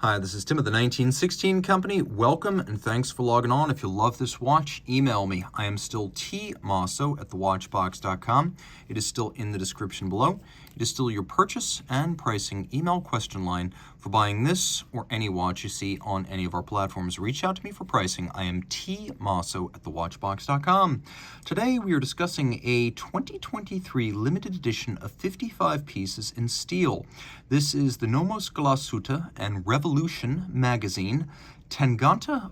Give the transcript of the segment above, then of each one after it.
Hi, this is Tim of the 1916 Company. Welcome and thanks for logging on. If you love this watch, email me. I am still tmosso@thewatchbox.com. It is still in the description below. It is still your purchase and pricing email question line for buying this or any watch you see on any of our platforms. Reach out to me for pricing. I am tmosso@thewatchbox.com. Today we are discussing a 2023 limited edition of 55 pieces in steel. This is the Nomos Glashutte and Revolution magazine Tangente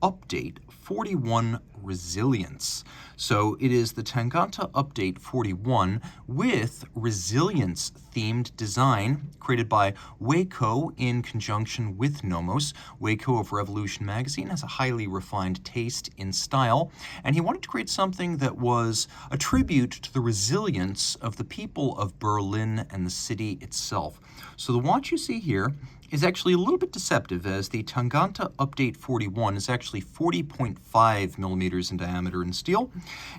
Update 41 Resilience. So it is the Tangente Update 41 with resilience themed design created by Waco in conjunction with Nomos. Waco of Revolution magazine has a highly refined taste in style, and he wanted to create something that was a tribute to the resilience of the people of Berlin and the city itself. So the watch you see here is actually a little bit deceptive, as the Tangente Update 41 is actually 40.5 millimeters in diameter in steel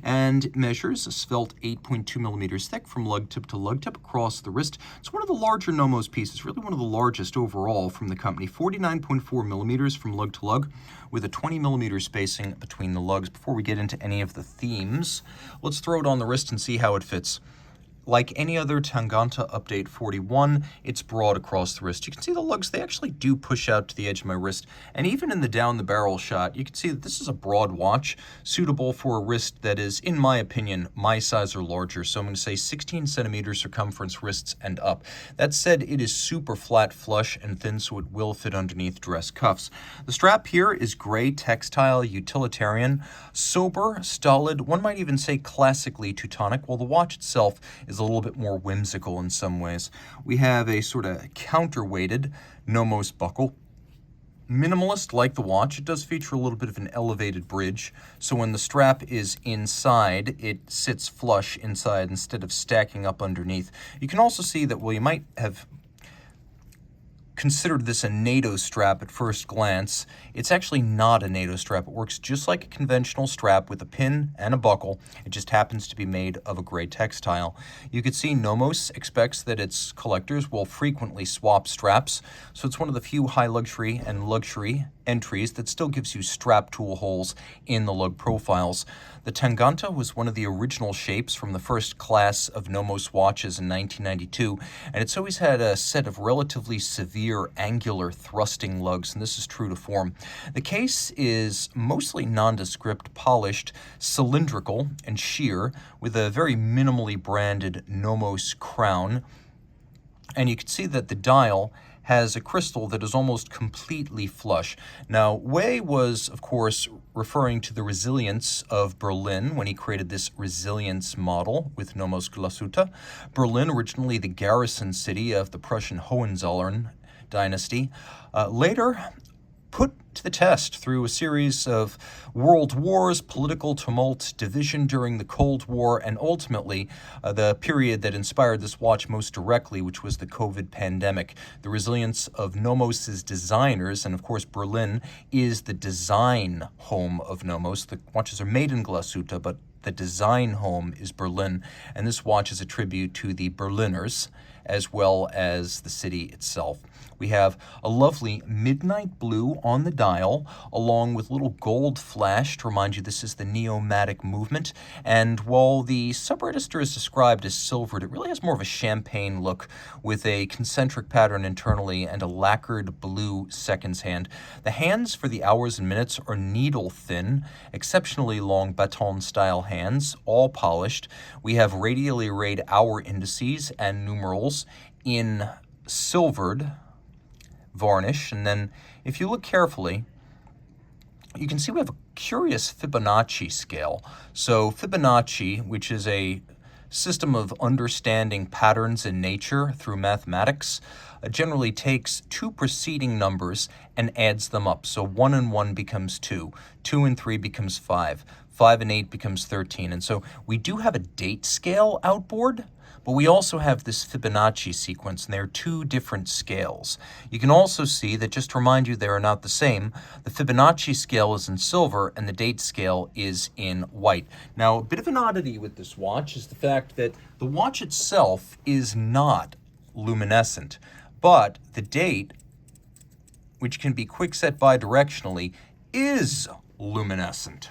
and measures a svelte 8.2 millimeters thick from lug tip to lug tip across the wrist. It's one of the larger Nomos pieces, really one of the largest overall from the company, 49.4 millimeters from lug to lug with a 20 millimeter spacing between the lugs. Before we get into any of the themes, let's throw it on the wrist and see how it fits. Like any other Tangente Update 41, it's broad across the wrist. You can see the lugs, they actually do push out to the edge of my wrist. And even in the down the barrel shot, you can see that this is a broad watch, suitable for a wrist that is, in my opinion, my size or larger. So I'm going to say 16 centimeters circumference wrists and up. That said, it is super flat, flush, and thin, so it will fit underneath dress cuffs. The strap here is gray, textile, utilitarian, sober, stolid, one might even say classically Teutonic, while the watch itself is a little bit more whimsical in some ways. We have a sort of counterweighted Nomos buckle. Minimalist like the watch, it does feature a little bit of an elevated bridge, so when the strap is inside, it sits flush inside instead of stacking up underneath. You can also see that, well, you might have considered this a NATO strap at first glance. It's actually not a NATO strap. It works just like a conventional strap with a pin and a buckle. It just happens to be made of a gray textile. You can see Nomos expects that its collectors will frequently swap straps, so it's one of the few high luxury and luxury entries that still gives you strap tool holes in the lug profiles. The Tangente was one of the original shapes from the first class of Nomos watches in 1992, and it's always had a set of relatively severe angular thrusting lugs, and this is true to form. The case is mostly nondescript, polished, cylindrical, and sheer, with a very minimally branded Nomos crown, and you can see that the dial has a crystal that is almost completely flush. Now, Way was, of course, referring to the resilience of Berlin when he created this resilience model with Nomos Glashutte. Berlin, originally the garrison city of the Prussian Hohenzollern dynasty, later put to the test through a series of world wars, political tumult, division during the Cold War, and ultimately the period that inspired this watch most directly, which was the COVID pandemic. The resilience of Nomos's designers, and of course Berlin is the design home of Nomos. The watches are made in Glashutte, but the design home is Berlin, and this watch is a tribute to the Berliners as well as the city itself. We have a lovely midnight blue on the dial, along with little gold flash to remind you this is the Neomatik movement. And while the sub-register is described as silvered, it really has more of a champagne look with a concentric pattern internally and a lacquered blue seconds hand. The hands for the hours and minutes are needle thin, exceptionally long baton-style hands, all polished. We have radially arrayed hour indices and numerals in silvered varnish, and then if you look carefully, you can see we have a curious Fibonacci scale. So Fibonacci, which is a system of understanding patterns in nature through mathematics, generally takes two preceding numbers and adds them up. So 1 and 1 becomes 2, 2 and 3 becomes 5, 5 and 8 becomes 13. And so we do have a date scale outboard, but we also have this Fibonacci sequence, and there are two different scales. You can also see that, just to remind you they are not the same, the Fibonacci scale is in silver and the date scale is in white. Now, a bit of an oddity with this watch is the fact that the watch itself is not luminescent, but the date which can be quickset bidirectionally, is luminescent.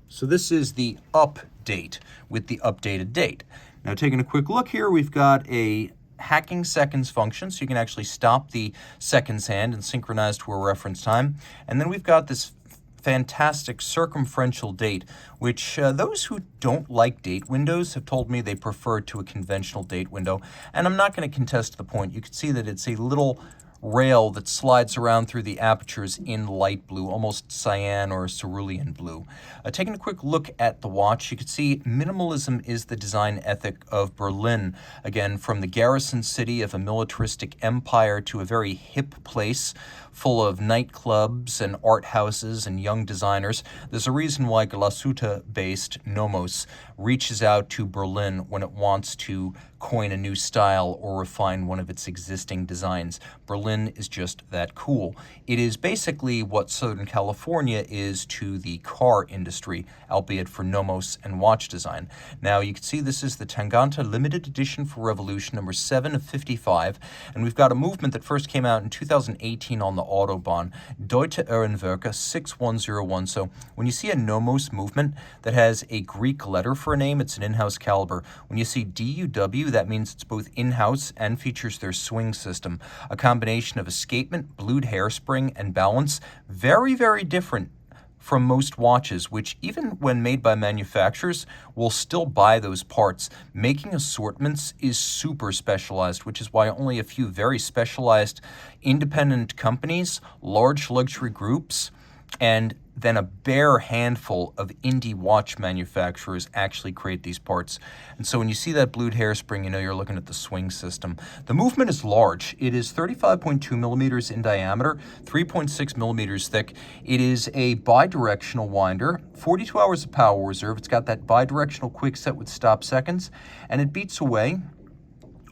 So this is the update with the updated date. Now taking a quick look here, we've got a hacking seconds function, so you can actually stop the seconds hand and synchronize to a reference time. And then we've got this fantastic circumferential date, which those who don't like date windows have told me they prefer to a conventional date window. And I'm not going to contest the point. You can see that it's a little rail that slides around through the apertures in light blue, almost cyan or cerulean blue. Taking a quick look at the watch, you can see minimalism is the design ethic of Berlin. Again, from the garrison city of a militaristic empire to a very hip place full of nightclubs and art houses and young designers. There's a reason why Glashutte-based Nomos reaches out to Berlin when it wants to coin a new style or refine one of its existing designs. Berlin is just that cool. It is basically what Southern California is to the car industry, albeit for Nomos and watch design. Now you can see this is the Tangente limited edition for Revolution, number 7 of 55, and we've got a movement that first came out in 2018 on the Autobahn, Deutsche Ehrenwerke 6101. So when you see a Nomos movement that has a Greek letter for a name, it's an in-house caliber. When you see DUW, that means it's both in-house and features their swing system, a combination of escapement, blued hairspring, and balance. Very, very different from most watches, which even when made by manufacturers will still buy those parts. Making assortments is super specialized, which is why only a few very specialized independent companies, large luxury groups, and then a bare handful of indie watch manufacturers actually create these parts. And so when you see that blued hairspring, you know you're looking at the swing system. The movement is large. It is 35.2 millimeters in diameter, 3.6 millimeters thick. It is a bidirectional winder, 42 hours of power reserve. It's got that bidirectional quick set with stop seconds, and it beats away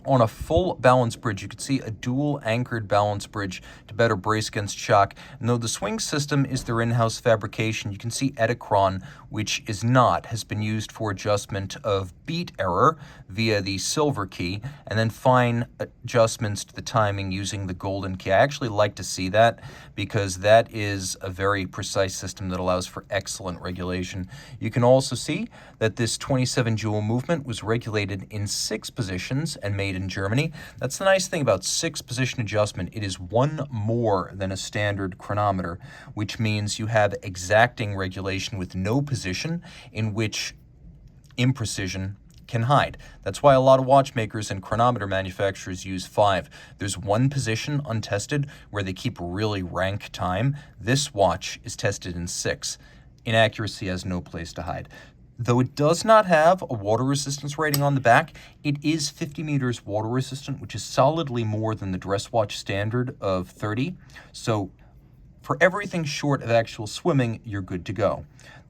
on a full balance bridge. You can see a dual anchored balance bridge to better brace against shock. And though the swing system is their in-house fabrication, you can see Edicron, which is not, has been used for adjustment of beat error via the silver key, and then fine adjustments to the timing using the golden key. I actually like to see that because that is a very precise system that allows for excellent regulation. You can also see that this 27 jewel movement was regulated in 6 positions and made in Germany. That's the nice thing about 6 position adjustment. It is 1 more than a standard chronometer, which means you have exacting regulation with no position in which imprecision can hide. That's why a lot of watchmakers and chronometer manufacturers use 5. There's 1 position untested where they keep really rank time. This watch is tested in 6. Inaccuracy has no place to hide. Though it does not have a water resistance rating on the back, it is 50 meters water resistant, which is solidly more than the dress watch standard of 30. So for everything short of actual swimming, you're good to go.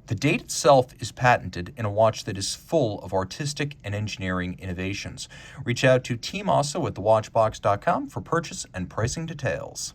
The date itself is patented in a watch that is full of artistic and engineering innovations. Reach out to Team Mosso at thewatchbox.com for purchase and pricing details.